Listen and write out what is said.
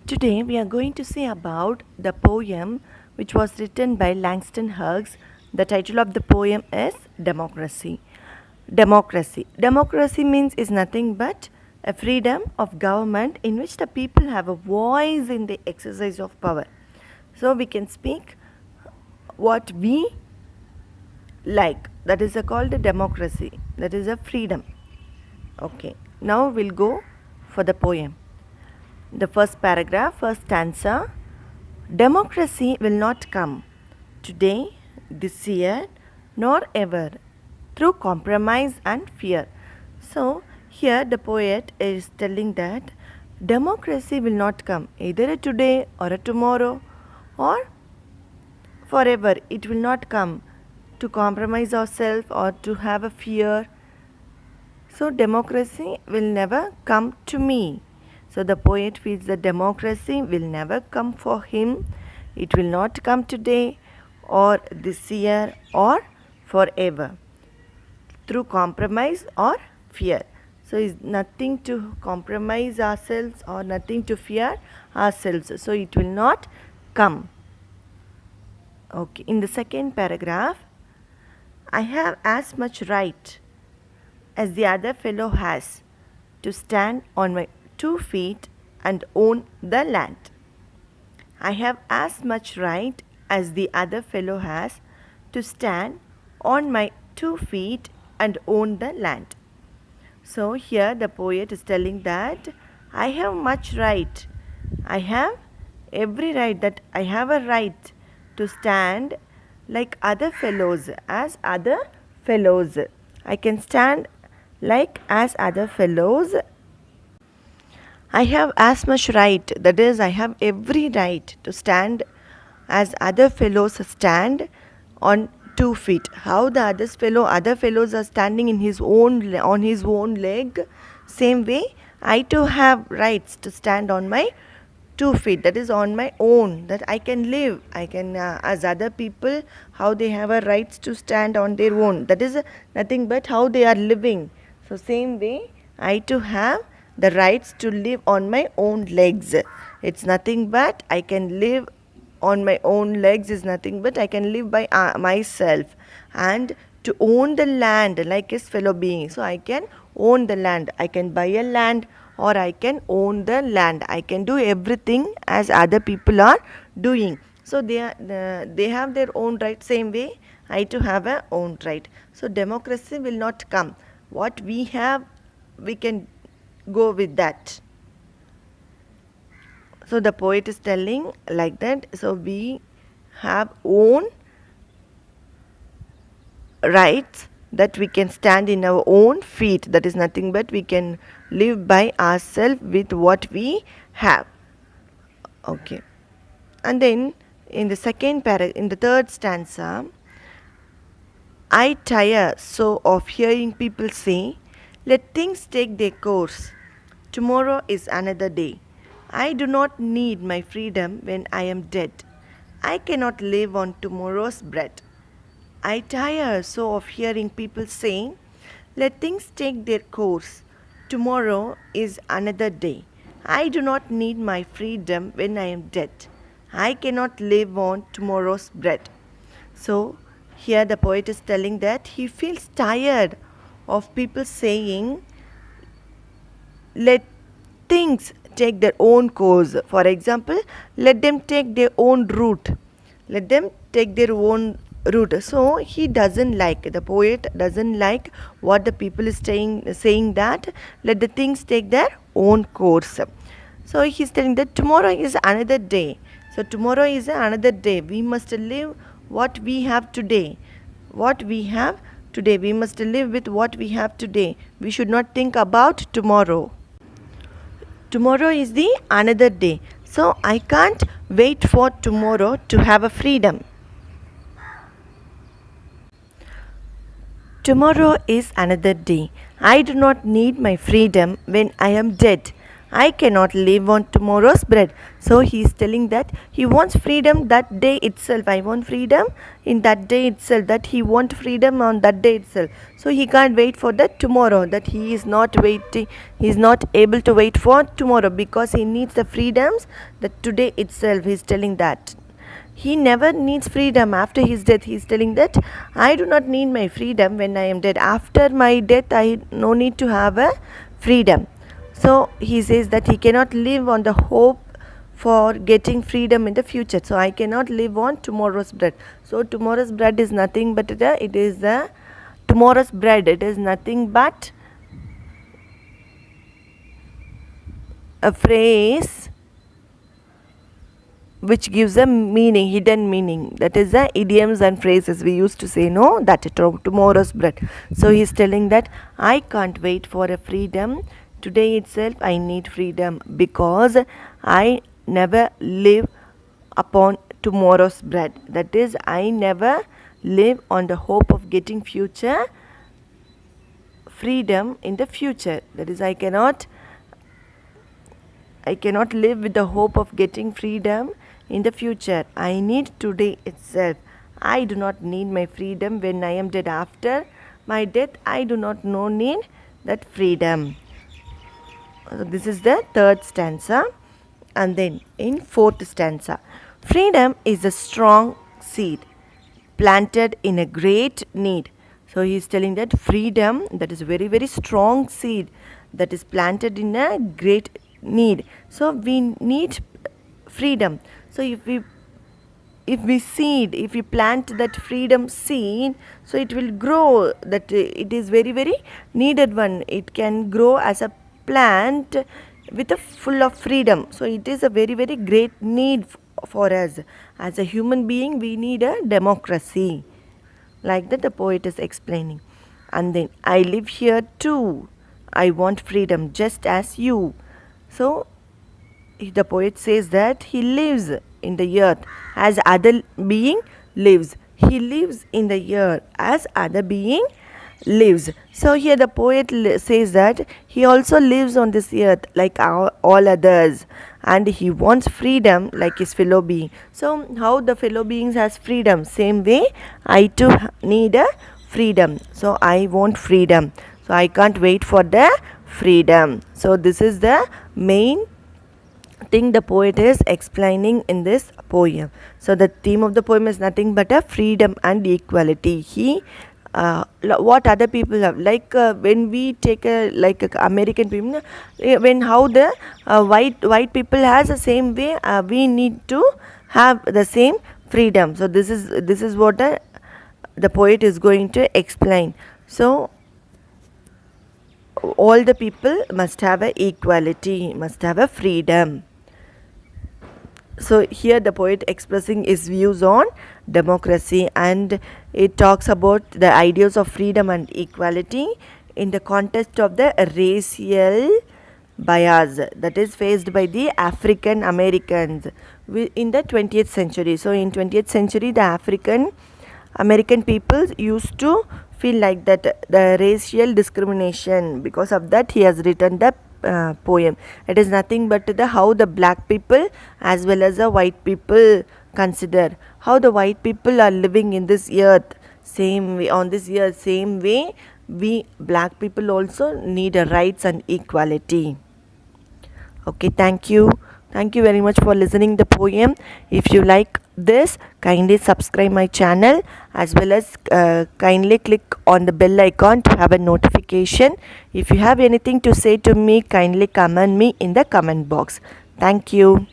Today we are going to see about the poem which was written by Langston Hughes. The title of the poem is Democracy. Democracy. Democracy means is nothing but a freedom of government in which the people have a voice in the exercise of power. So we can speak what we like. That is called a democracy. That is a freedom. Okay. Now we'll go for the poem. The first paragraph, first stanza. Democracy will not come today, this year, nor ever, through compromise and fear. So, here the poet is telling that democracy will not come either a today or a tomorrow or forever. It will not come to compromise ourselves or to have a fear. So, democracy will never come to me. So the poet feels that democracy will never come for him. It will not come today or this year or forever through compromise or fear. So it's nothing to compromise ourselves or nothing to fear ourselves. So it will not come. Okay, in the second paragraph, I have as much right as the other fellow has to stand on my 2 feet and own the land. I have as much right as the other fellow has to stand on my 2 feet and own the land. So here the poet is telling that I have much right. I have every right, that I have a right to stand like other fellows, as other fellows. I can stand like as other fellows. I have as much right, that is, I have every right to stand as other fellows stand on 2 feet. How the other fellows are standing on his own leg, same way I too have rights to stand on my 2 feet, that is on my own, that I can live. I can, as other people, how they have a rights to stand on their own. That is nothing but how they are living. So same way I too have the rights to live on my own legs. It's nothing but I can live on my own legs, is nothing but I can live by myself, and to own the land like his fellow being. So I can own the land. I can buy a land or I can own the land. I can do everything as other people are doing. So they have their own right. Same way I too have a own right. So democracy will not come. What we have, we can go with that. So the poet is telling like that. So we have own rights, that we can stand in our own feet. That is nothing but we can live by ourselves with what we have. Okay. And then in the in the third stanza, I tire so of hearing people say, let things take their course. Tomorrow is another day. I do not need my freedom when I am dead. I cannot live on tomorrow's bread. I tire so of hearing people saying, let things take their course. Tomorrow is another day. I do not need my freedom when I am dead. I cannot live on tomorrow's bread. So, here the poet is telling that he feels tired of people saying, let things take their own course. For example, let them take their own route. Let them take their own route. So he doesn't like, the poet doesn't like what the people is saying that let the things take their own course. So he's telling that tomorrow is another day. So tomorrow is another day. We must live what we have today. What we have today. We must live with what we have today. We should not think about tomorrow. Tomorrow is the another day. So I can't wait for tomorrow to have a freedom. Tomorrow is another day. I do not need my freedom when I am dead. I cannot live on tomorrow's bread. So he's telling that he wants freedom that day itself. I want freedom in that day itself. That he wants freedom on that day itself. So he can't wait for the tomorrow. That he is not waiting. He is not able to wait for tomorrow because he needs the freedoms that today itself. He's telling that. He never needs freedom after his death. He is telling that I do not need my freedom when I am dead. After my death, I no need to have a freedom. So he says that he cannot live on the hope for getting freedom in the future. So I cannot live on tomorrow's bread. So tomorrow's bread is nothing but it is the tomorrow's bread. It is nothing but a phrase which gives a meaning, hidden meaning. That is the idioms and phrases we used to say, no, that tomorrow's bread. So he is telling that I can't wait for a freedom. Today itself I need freedom because I never live upon tomorrow's bread. That is, I never live on the hope of getting future freedom in the future. That is, I cannot live with the hope of getting freedom in the future. I need today itself. I do not need my freedom when I am dead. After my death, I do not need that freedom. So this is the third stanza. And then in fourth stanza, freedom is a strong seed planted in a great need. So he is telling that freedom, that is a very, very strong seed that is planted in a great need. So we need freedom. So if we plant that freedom seed, so it will grow. That it is very, very needed one. It can grow as a plant with a full of freedom. So it is a very, very great need for us as a human being. We need a democracy, like that the poet is explaining. And then I live here too. I want freedom just as you. So the poet says that he lives in the earth as other being lives. He lives in the earth as other being lives. So here the poet says that he also lives on this earth like all others, and he wants freedom like his fellow being. So how the fellow beings has freedom, same way I too need a freedom. So I want freedom. So I can't wait for the freedom. So this is the main thing the poet is explaining in this poem. So the theme of the poem is nothing but a freedom and equality. He what other people have, like when we take American people, when how the white people has the same way, we need to have the same freedom. So this is what the poet is going to explain. So all the people must have a equality, must have a freedom. So here the poet expressing his views on democracy, and it talks about the ideas of freedom and equality in the context of the racial bias that is faced by the African Americans in the 20th century. So in 20th century, the African American people used to feel like that the racial discrimination. Because of that, he has written the poem. It is nothing but how the black people as well as the white people consider how the white people are living in this earth, same way on this earth, same way we black people also need a rights and equality. Okay, thank you very much for listening the poem. If you like this, kindly subscribe my channel, as well as kindly click on the bell icon to have a notification. If you have anything to say to me, kindly comment me in the comment box. Thank you.